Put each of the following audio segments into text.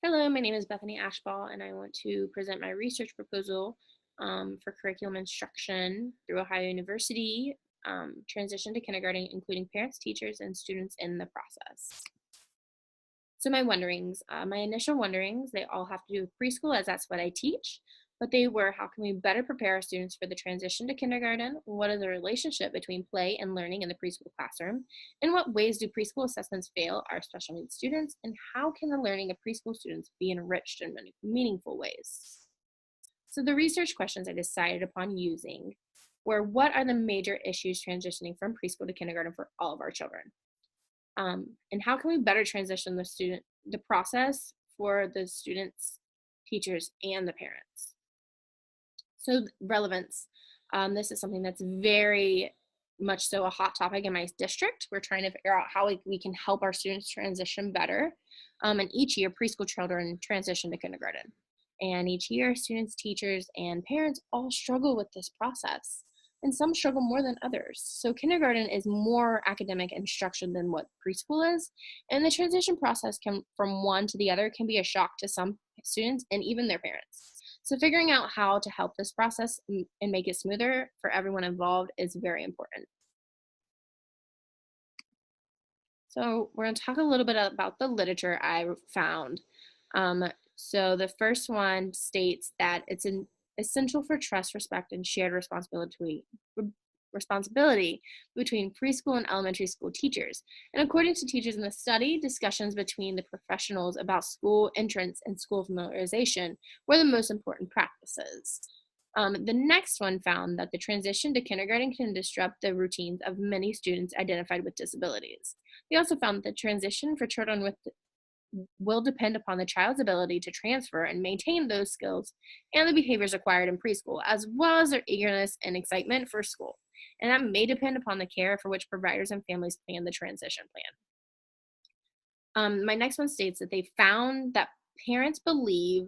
Hello, my name is Bethany Ashball, and I want to present my research proposal for curriculum instruction through Ohio University, transition to kindergarten, including parents, teachers, and students in the process. So my initial wonderings, they all have to do with preschool as that's what I teach, but they were how can we better prepare our students for the transition to kindergarten? What is the relationship between play and learning in the preschool classroom? In what ways do preschool assessments fail our special needs students? And how can the learning of preschool students be enriched in many meaningful ways? So the research questions I decided upon using were what are the major issues transitioning from preschool to kindergarten for all of our children? And how can we better transition the process for the students, teachers, and the parents? So relevance. This is something that's very much so a hot topic in my district. We're trying to figure out how we can help our students transition better. And each year, preschool children transition to kindergarten. And each year, students, teachers, and parents all struggle with this process. And some struggle more than others. So kindergarten is more academic instruction than what preschool is. And the transition process from one to the other can be a shock to some students and even their parents. So figuring out how to help this process and make it smoother for everyone involved is very important. So we're going to talk a little bit about the literature I found. So the first one states that it's essential for trust, respect, and shared responsibility between preschool and elementary school teachers. And according to teachers in the study, discussions between the professionals about school entrance and school familiarization were the most important practices. The next one found that the transition to kindergarten can disrupt the routines of many students identified with disabilities. They also found that the transition for children with will depend upon the child's ability to transfer and maintain those skills and the behaviors acquired in preschool, as well as their eagerness and excitement for school. And that may depend upon the care for which providers and families plan the transition plan. My next one states that they found that parents believe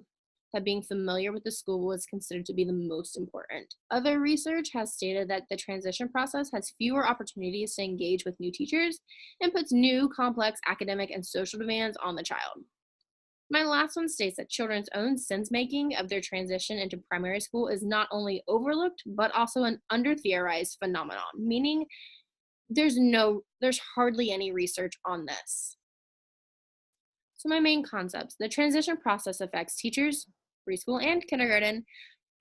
that being familiar with the school was considered to be the most important. Other research has stated that the transition process has fewer opportunities to engage with new teachers and puts new complex academic and social demands on the child. My last one states that children's own sense making of their transition into primary school is not only overlooked, but also an under theorized phenomenon, meaning there's hardly any research on this. So my main concepts, the transition process affects teachers, preschool and kindergarten,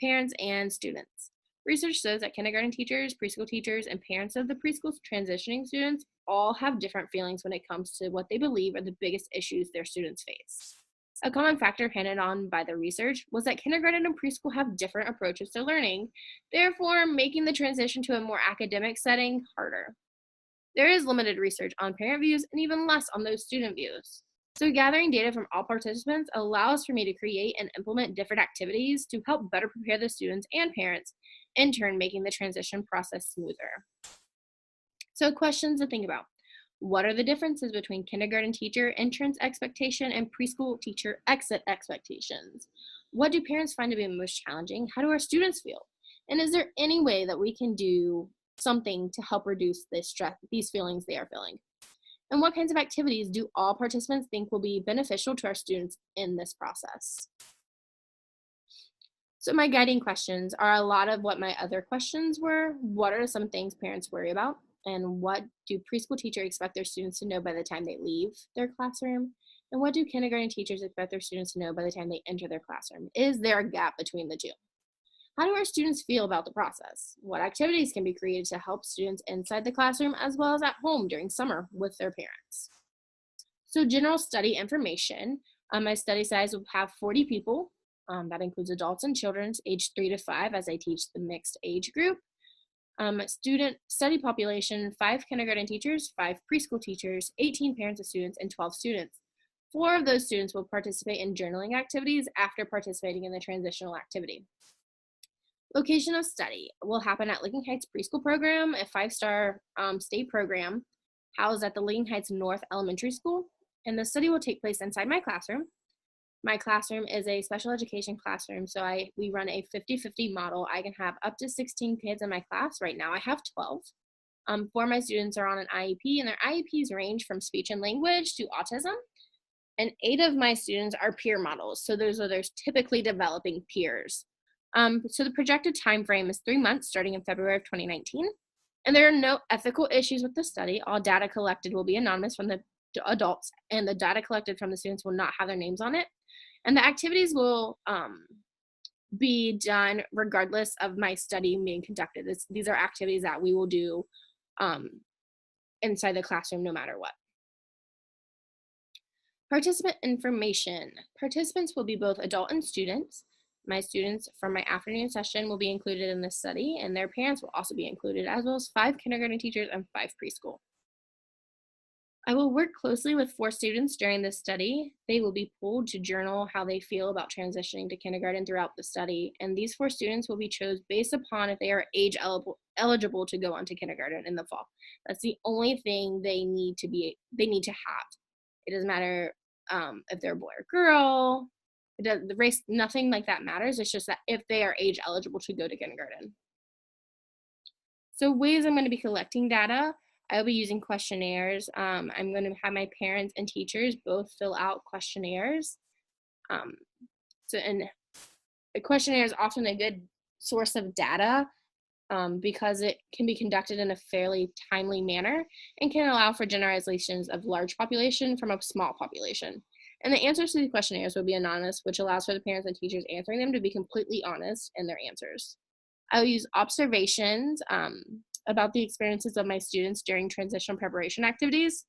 parents, and students. Research shows that kindergarten teachers, preschool teachers, and parents of the preschool transitioning students all have different feelings when it comes to what they believe are the biggest issues their students face. A common factor handed on by the research was that kindergarten and preschool have different approaches to learning, therefore making the transition to a more academic setting harder. There is limited research on parent views and even less on those student views. So gathering data from all participants allows for me to create and implement different activities to help better prepare the students and parents, in turn making the transition process smoother. So questions to think about. What are the differences between kindergarten teacher entrance expectation and preschool teacher exit expectations? What do parents find to be most challenging? How do our students feel? And is there any way that we can do something to help reduce this stress, these feelings they are feeling? And what kinds of activities do all participants think will be beneficial to our students in this process? So my guiding questions are a lot of what my other questions were. What are some things parents worry about? And what do preschool teachers expect their students to know by the time they leave their classroom? And what do kindergarten teachers expect their students to know by the time they enter their classroom? Is there a gap between the two? How do our students feel about the process? What activities can be created to help students inside the classroom as well as at home during summer with their parents? So general study information, my study size will have 40 people. That includes adults and children aged 3 to 5 as I teach the mixed age group. Student study population, 5 kindergarten teachers, 5 preschool teachers, 18 parents of students, and 12 students. 4 of those students will participate in journaling activities after participating in the transitional activity. Location of study will happen at Licking Heights Preschool Program, a 5-star state program housed at the Licking Heights North Elementary School. And the study will take place inside my classroom. My classroom is a special education classroom, so we run a 50-50 model. I can have up to 16 kids in my class. Right now I have 12. 4 of my students are on an IEP, and their IEPs range from speech and language to autism. and 8 of my students are peer models. So those are those typically developing peers. So the projected time frame is 3 months starting in February of 2019. And there are no ethical issues with the study. All data collected will be anonymous from the adults, and the data collected from the students will not have their names on it. And the activities will be done regardless of my study being conducted. These are activities that we will do inside the classroom no matter what. Participant information. Participants will be both adult and students. My students from my afternoon session will be included in this study, and their parents will also be included, as well as 5 kindergarten teachers and 5 preschool. I will work closely with 4 students during this study. They will be pulled to journal how they feel about transitioning to kindergarten throughout the study, and these 4 students will be chosen based upon if they are age eligible to go on to kindergarten in the fall. That's the only thing they need to have. It doesn't matter if they're a boy or girl. The race, nothing like that matters. It's just that if they are age eligible to go to kindergarten. So ways I'm going to be collecting data. I'll be using questionnaires. I'm going to have my parents and teachers both fill out questionnaires. And a questionnaire is often a good source of data because it can be conducted in a fairly timely manner and can allow for generalizations of large population from a small population. And the answers to the questionnaires will be anonymous, which allows for the parents and teachers answering them to be completely honest in their answers. I'll use observations about the experiences of my students during transitional preparation activities.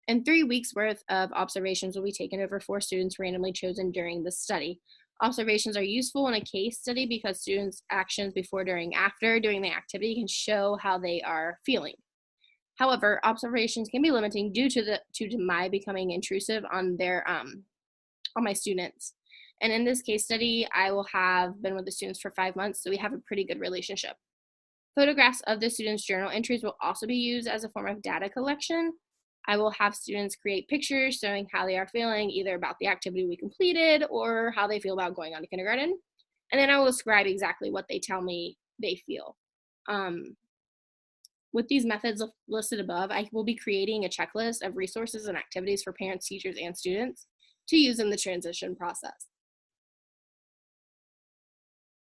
And 3 weeks worth of observations will be taken over 4 students randomly chosen during the study. Observations are useful in a case study because students' actions before, during, after doing the activity can show how they are feeling. However, observations can be limiting due to my becoming intrusive on my students. And in this case study, I will have been with the students for 5 months, so we have a pretty good relationship. Photographs of the students' journal entries will also be used as a form of data collection. I will have students create pictures showing how they are feeling, either about the activity we completed or how they feel about going on to kindergarten. And then I will describe exactly what they tell me they feel. With these methods listed above, I will be creating a checklist of resources and activities for parents, teachers, and students to use in the transition process.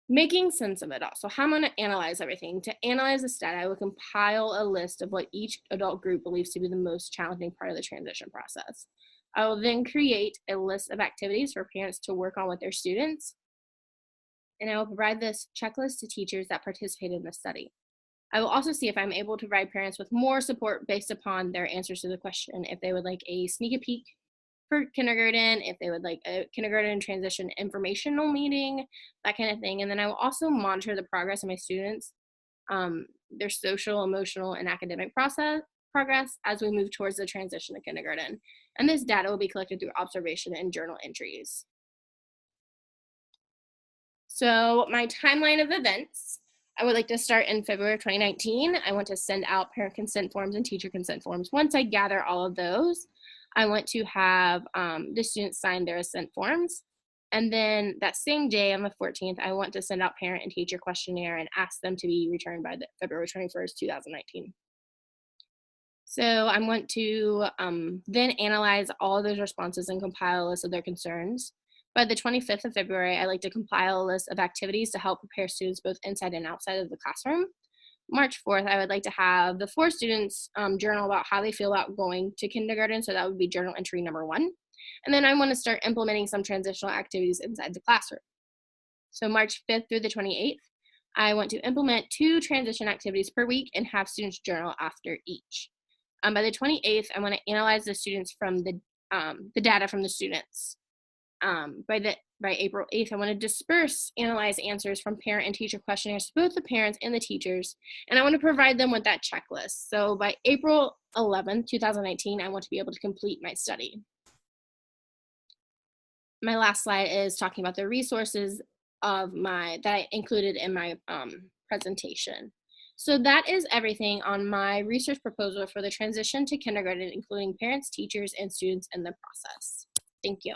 Making sense of it all. So how I'm going to analyze everything. To analyze this data, I will compile a list of what each adult group believes to be the most challenging part of the transition process. I will then create a list of activities for parents to work on with their students, and I will provide this checklist to teachers that participated in the study. I will also see if I'm able to provide parents with more support based upon their answers to the question, if they would like a sneak peek for kindergarten, if they would like a kindergarten transition informational meeting, that kind of thing. And then I will also monitor the progress of my students, their social, emotional, and academic progress as we move towards the transition to kindergarten. And this data will be collected through observation and journal entries. So my timeline of events, I would like to start in February of 2019. I want to send out parent consent forms and teacher consent forms. Once I gather all of those, I want to have the students sign their assent forms. And then that same day on the 14th, I want to send out parent and teacher questionnaire and ask them to be returned by February 21st, 2019. So I want to then analyze all of those responses and compile a list of their concerns. By the 25th of February, I like to compile a list of activities to help prepare students both inside and outside of the classroom. March 4th, I would like to have the 4 students journal about how they feel about going to kindergarten. So that would be journal entry number 1. And then I want to start implementing some transitional activities inside the classroom. So March 5th through the 28th, I want to implement 2 transition activities per week and have students journal after each. By the 28th, I want to analyze the students from the data from the students. By April 8th, I want to disperse, analyze answers from parent and teacher questionnaires to both the parents and the teachers, and I want to provide them with that checklist. So by April 11th, 2019, I want to be able to complete my study. My last slide is talking about the resources that I included in my presentation. So that is everything on my research proposal for the transition to kindergarten, including parents, teachers, and students in the process. Thank you.